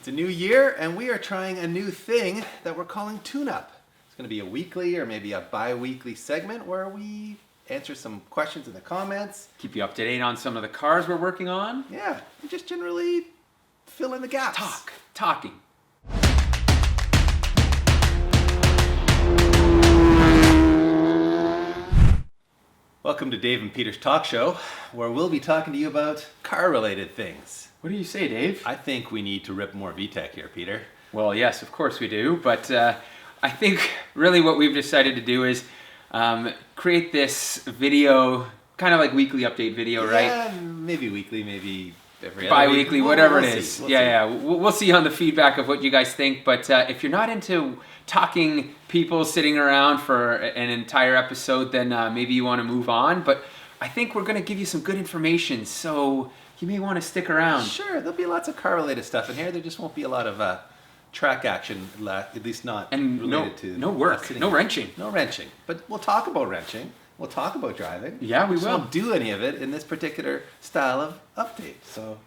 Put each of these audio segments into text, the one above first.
It's a new year, and we are trying a new thing that we're calling Tune Up. It's going to be a weekly or maybe a bi-weekly segment where we answer some questions in the comments. Keep you up to date on some of the cars we're working on. Yeah, and just generally fill in the gaps. Talking. Welcome to Dave and Peter's Talk Show, where we'll be talking to you about car-related things. What do you say, Dave? I think we need to rip more VTEC here, Peter. Well, yes, of course we do, but I think really what we've decided to do is create this video, kind of like weekly update video, right? Yeah, maybe weekly, maybe every other bi-weekly, week. whatever We'll it is. see. We'll see on the feedback of what you guys think, but if you're not into talking people sitting around for an entire episode, then maybe you want to move on, but I think we're going to give you some good information, so you may want to stick around. Sure, there'll be lots of car-related stuff in here. There just won't be a lot of track action, at least not And related to... no work, no wrenching. No wrenching. But we'll talk about wrenching. We'll talk about driving. Yeah, we just will. won't do any of it in this particular style of update. So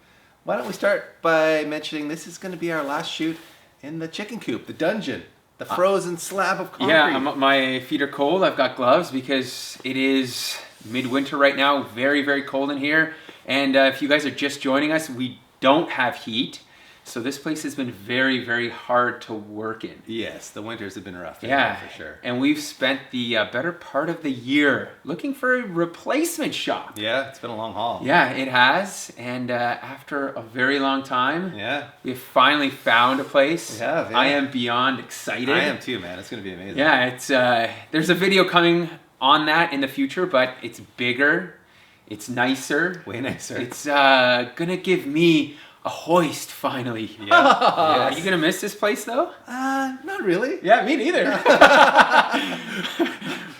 why don't we start by mentioning this is going to be our last shoot in the chicken coop, the dungeon, the frozen slab of concrete. Yeah, my feet are cold. I've got gloves because it is midwinter right now. Very, very cold in here. And if you guys are just joining us, we don't have heat. So this place has been very, very hard to work in. Yes, the winters have been rough. Yeah, for sure. And we've spent the better part of the year looking for a replacement shop. Yeah, it's been a long haul. Yeah, it has. And after a very long time, Yeah. we've finally found a place. We have, yeah. I am beyond excited. I am too, man. It's going to be amazing. Yeah, it's there's a video coming on that in the future, but it's bigger, it's nicer. Way nicer. It's gonna give me a hoist finally. Yeah. Are Yes. you gonna miss this place though? Not really. Yeah, me neither.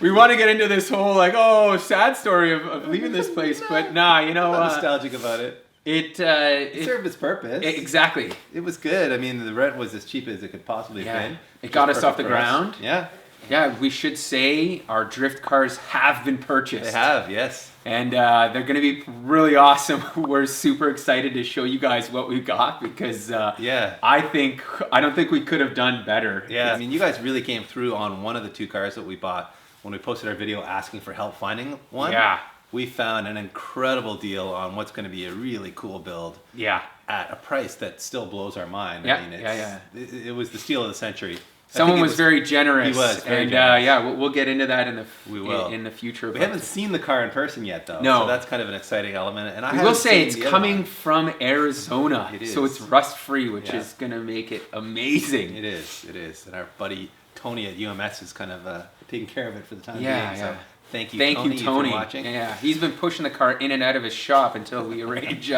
We want to get into this whole sad story of leaving this place, but nah, I'm not nostalgic about it. it Served its purpose. exactly. It was good. I mean, the rent was as cheap as it could possibly have Yeah, been. it got Just us off the perfect for us. ground. Yeah, Yeah, we should say our drift cars have been purchased. they have. Yes. And they're going to be really awesome. We're super excited to show you guys what we got because Yeah. I don't think we could have done better. Yeah. I mean, you guys really came through on one of the two cars that we bought when we posted our video asking for help finding one. Yeah. We found an incredible deal on what's going to be a really cool build Yeah. at a price that still blows our mind. Yeah, I mean, yeah. It was the steal of the century. I Someone think it was very generous. He was very and generous. yeah, we'll get into that We will. in the future. We but haven't seen the car in person yet, though. No. So that's kind of an exciting element. And I we will haven't say seen it's the other coming one. from Arizona. It So is. it's rust-free, which Yeah. is going to make it amazing. It is. And our buddy Tony at UMS is kind of taking care of it for the time Yeah, being. yeah. So thank you, Thank Tony. you, Tony. For watching. Yeah, he's been pushing the car in and out of his shop until we arrange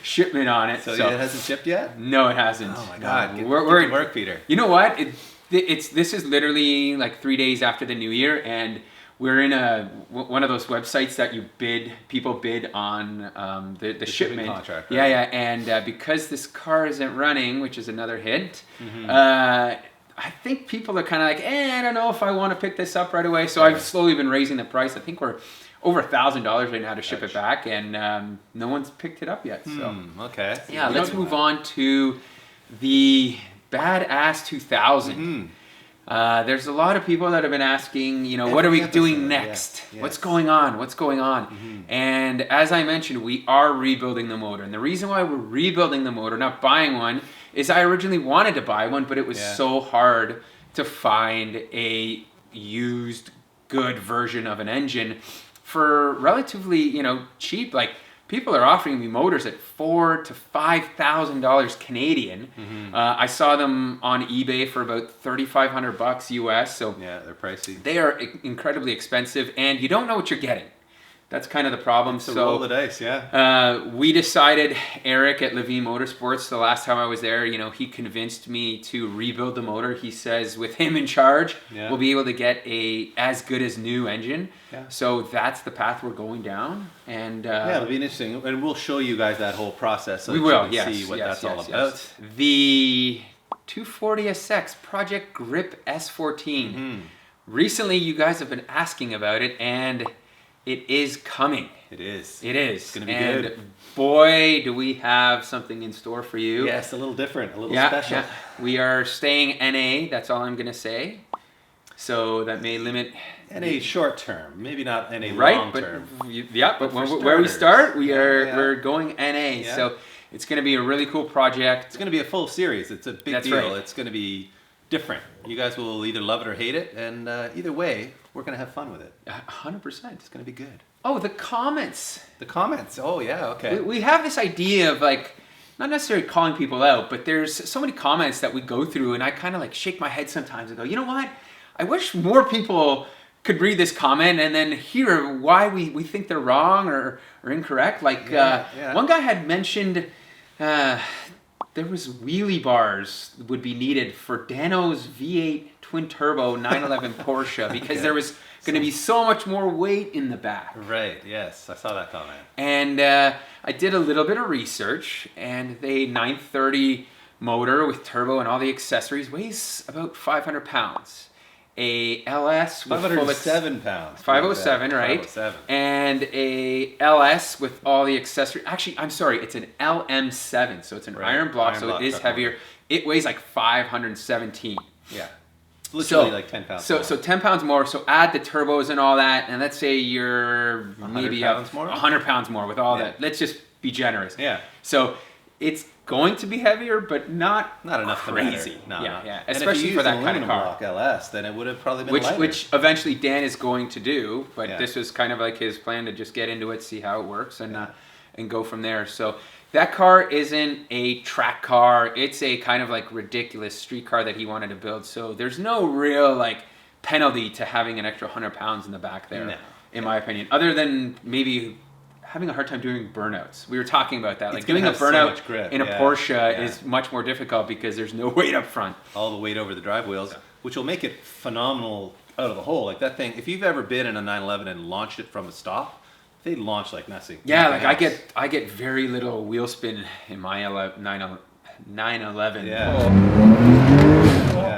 shipment on it. So, it hasn't shipped yet? No, it hasn't. Oh my God. No, Get we're to work, Peter. You know what? This is literally like 3 days after the new year, and we're in one of those websites that people bid on the shipping shipment contract, Yeah, right? yeah, and because this car isn't running, which is another hint. Mm-hmm. I think people are kind of like, I don't know if I want to pick this up right away. So I've slowly been raising the price. I think we're over $1,000 right now to ship it back, and no one's picked it up yet. So Okay. yeah, let's move on to the Badass 2000. Mm-hmm. There's a lot of people that have been asking, what are Every we doing episode, next? yes. What's going on? Mm-hmm. And as I mentioned, we are rebuilding the motor. And the reason why we're rebuilding the motor, not buying one, is I originally wanted to buy one, but it was so hard to find a used good version of an engine for relatively, cheap. Like, people are offering me motors at $4,000 to $5,000 Canadian. Mm-hmm. I saw them on eBay for about $3,500 US. So Yeah, they're pricey. they are incredibly expensive, and you don't know what you're getting. That's kind of the problem. So roll the dice, We decided, Eric at Levine Motorsports, the last time I was there, he convinced me to rebuild the motor. He says with him in charge, we'll be able to get a as good as new engine. Yeah. So that's the path we're going down. And it'll be interesting. And we'll show you guys that whole process so we that will, you can see what that's all about. The 240SX Project Grip S14. Mm-hmm. Recently, you guys have been asking about it, and It is coming. It is. It is. It's going to be and good. Boy, do we have something in store for you. Yes, a little different, a little Yeah, special. yeah. We are staying NA. That's all I'm going to say. So that may limit... NA short term, maybe not NA Right, long but term. but for where we starters. start, we're Yeah. going NA. Yeah. So it's going to be a really cool project. It's going to be a full series. It's a big That's deal. right. It's going to be different. You guys will either love it or hate it, and either way, we're going to have fun with it. 100%. It's going to be good. Oh, the comments. The comments. Oh, yeah, okay. We have this idea of like, not necessarily calling people out, but there's so many comments that we go through, and I kind of like shake my head sometimes and go, you know what? I wish more people could read this comment and then hear why we think they're wrong or incorrect. Like one guy had mentioned there was wheelie bars would be needed for Dano's V8 twin turbo 911 Porsche because there was going to be so much more weight in the back. Right, yes, I saw that comment. And I did a little bit of research, and the 930 motor with turbo and all the accessories weighs about 500 pounds. A LS with 507 pounds. 507, right? 507. And a LS with all the accessories. Actually, I'm sorry, it's an LM7, so it's an iron block, so it is heavier. It weighs like 517. Yeah. Literally like 10 pounds more. So 10 pounds more. So add the turbos and all that, and let's say you're maybe 100 pounds more with all that. Let's just be generous. Yeah. So it's going to be heavier, but not enough crazy. To matter. No, yeah. And Especially for that kind of car. Block LS, then it would have probably been lighter. Which eventually Dan is going to do, but this was kind of like his plan to just get into it, see how it works, and go from there. So that car isn't a track car. It's a kind of like ridiculous street car that he wanted to build. So there's no real like penalty to having an extra 100 pounds in the back there, in my opinion. Other than maybe having a hard time doing burnouts. We were talking about that. Like doing a burnout in a Porsche is much more difficult because there's no weight up front. All the weight over the drive wheels, which will make it phenomenal out of the hole. Like that thing, if you've ever been in a 911 and launched it from a stop, they launch like nothing. Yeah, like I get very little wheel spin in my 911. Yeah.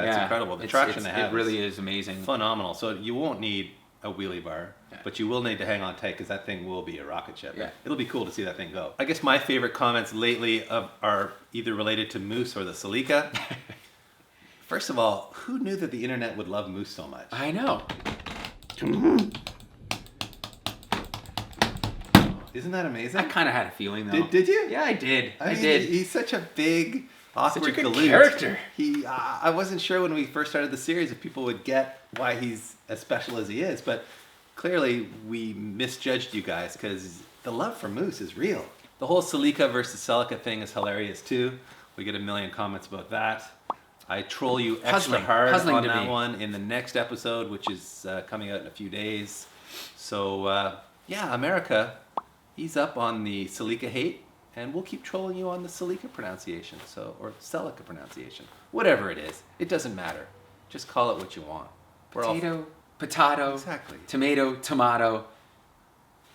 It's incredible. The traction they have. It really is amazing. Phenomenal. So you won't need a wheelie bar, but you will need to hang on tight because that thing will be a rocket ship. Yeah. It'll be cool to see that thing go. I guess my favorite comments lately are either related to Moose or the Celica. First of all, who knew that the internet would love Moose so much? I know. Isn't that amazing? I kind of had a feeling though. Did you? Yeah, I did. I mean, did. He's such a big, awkward Such a good galoot. character. I wasn't sure when we first started the series if people would get why he's as special as he is, but clearly we misjudged you guys because the love for Moose is real. The whole Celica versus Celica thing is hilarious too. We get a million comments about that. I troll you extra hard on that one in the next episode, which is coming out in a few days. So yeah, America, ease up on the Celica hate, and we'll keep trolling you on the Celica pronunciation, or Celica pronunciation. Whatever it is, it doesn't matter. Just call it what you want. Potato, exactly. Tomato,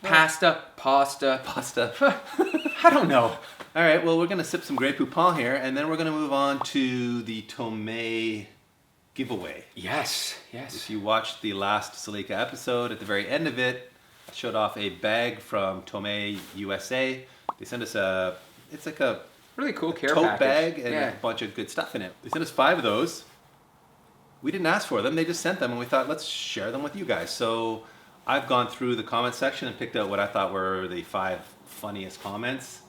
pasta. I don't know. All right, well, we're going to sip some Grey Poupon here, and then we're going to move on to the Tomei giveaway. Yes. If you watched the last Celica episode, at the very end of it, I showed off a bag from Tomei USA. They sent us it's like a really cool care tote package. bag and a bunch of good stuff in it. They sent us 5 of those. We didn't ask for them, they just sent them, and we thought, let's share them with you guys. So I've gone through the comment section and picked out what I thought were the 5 funniest comments.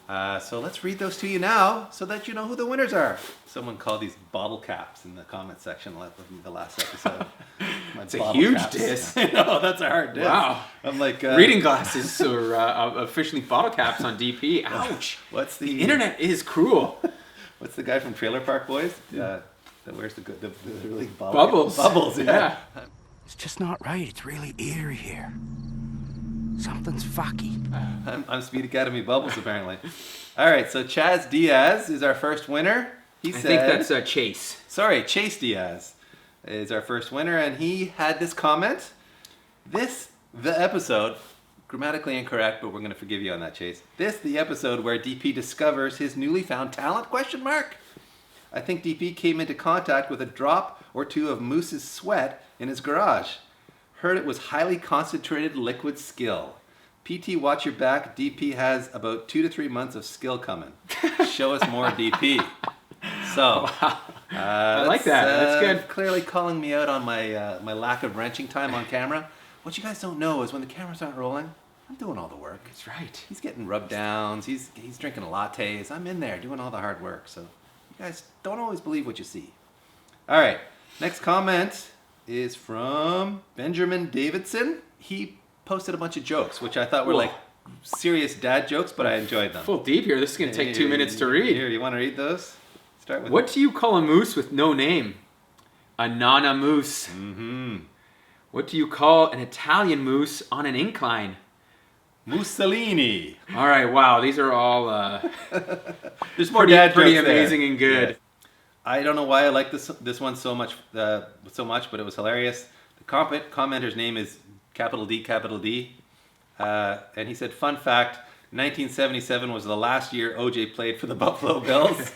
So let's read those to you now so that you know who the winners are. Someone called these bottle caps in the comment section the last episode. It's a huge diss. No, that's a hard diss. Wow. I'm like... reading glasses or officially bottle caps on DP. Ouch. The internet is cruel. What's the guy from Trailer Park Boys? That wears the really Bubbles. Bubbles, yeah. It's just not right. It's really eerie here. Something's fucky. I'm Speed Academy Bubbles, apparently. All right, so Chaz Diaz is our first winner. I think that's Chase. Sorry, Chase Diaz is our first winner, and he had this comment. The episode, grammatically incorrect, but we're going to forgive you on that, Chase. The episode where DP discovers his newly found talent, ? I think DP came into contact with a drop or two of Moose's sweat in his garage. Heard it was highly concentrated liquid skill. PT, watch your back. DP has about 2 to 3 months of skill coming. Show us more DP. So, I like that. That's good. Clearly calling me out on my my lack of wrenching time on camera. What you guys don't know is when the cameras aren't rolling, I'm doing all the work. That's right. He's getting rub downs. He's drinking lattes. I'm in there doing all the hard work. So, you guys don't always believe what you see. All right. Next comment is from Benjamin Davidson. He posted a bunch of jokes, which I thought were like serious dad jokes, but I enjoyed them. Full deep here. This is going to take 2 minutes to read. Here, you want to read those? Start with What do you call a moose with no name? A nana moose. Mm-hmm. What do you call an Italian moose on an incline? Mussolini. All right, wow, these are all There's more dad pretty jokes amazing there. and good. Yeah. I don't know why I like this one so much, but it was hilarious. The commenter's name is capital D, and he said, "Fun fact: 1977 was the last year OJ played for the Buffalo Bills."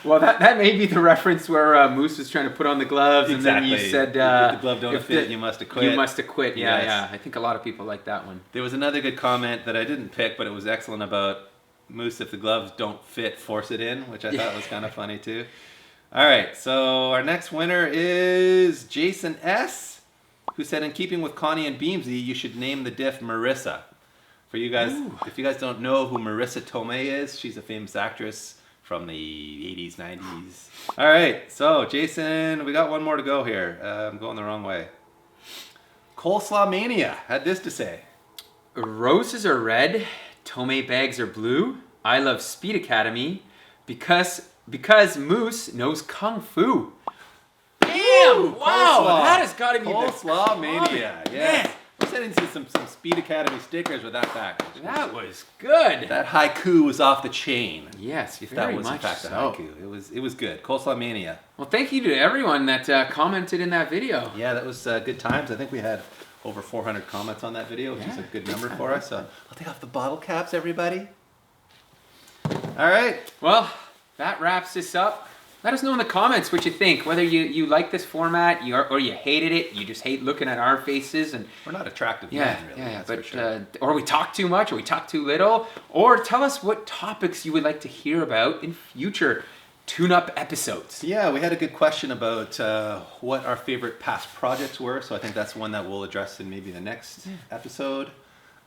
Well, that may be the reference where Moose was trying to put on the gloves, Exactly. and then you said, "If the glove don't fit, you must have quit." You must have quit. Yeah, Yes. yeah. I think a lot of people like that one. There was another good comment that I didn't pick, but it was excellent about Moose. If the gloves don't fit, force it in, which I thought was kind of funny too. All right, so our next winner is Jason S., who said, in keeping with Connie and Beamsy, you should name the diff Marissa. For you guys, if you guys don't know who Marissa Tomei is, she's a famous actress from the 80s, 90s. All right, so Jason, we got one more to go here. I'm going the wrong way. Coleslaw Mania had this to say. Roses are red, Tomei bags are blue. I love Speed Academy because Moose knows Kung Fu. Damn! Wow, Coleslaw. that has got to be Coleslaw the Mania. Yes. We're sending you some Speed Academy stickers with that package. That was good. That haiku was off the chain. Yes, If very that was in much fact a so. haiku. It was good. Coleslaw Mania. Well, thank you to everyone that commented in that video. Yeah, that was good times. I think we had over 400 comments on that video, which is a good number for us. So I'll take off the bottle caps, everybody. All right. Well, that wraps this up. Let us know in the comments what you think. Whether you like this format or you hated it, you just hate looking at our faces and We're not attractive men, really. yeah. That's But for sure. or we talk too much, or we talk too little, or tell us what topics you would like to hear about in future tune-up episodes. Yeah, we had a good question about what our favorite past projects were. So I think that's one that we'll address in maybe the next episode.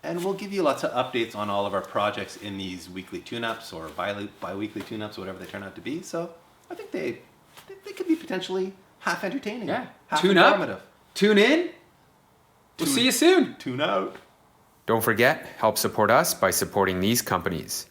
And we'll give you lots of updates on all of our projects in these weekly tune-ups or bi-weekly tune-ups, whatever they turn out to be. So I think they could be potentially half entertaining. Yeah. Half Tune up. informative. Tune in. We'll see you soon. Tune out. Don't forget, help support us by supporting these companies.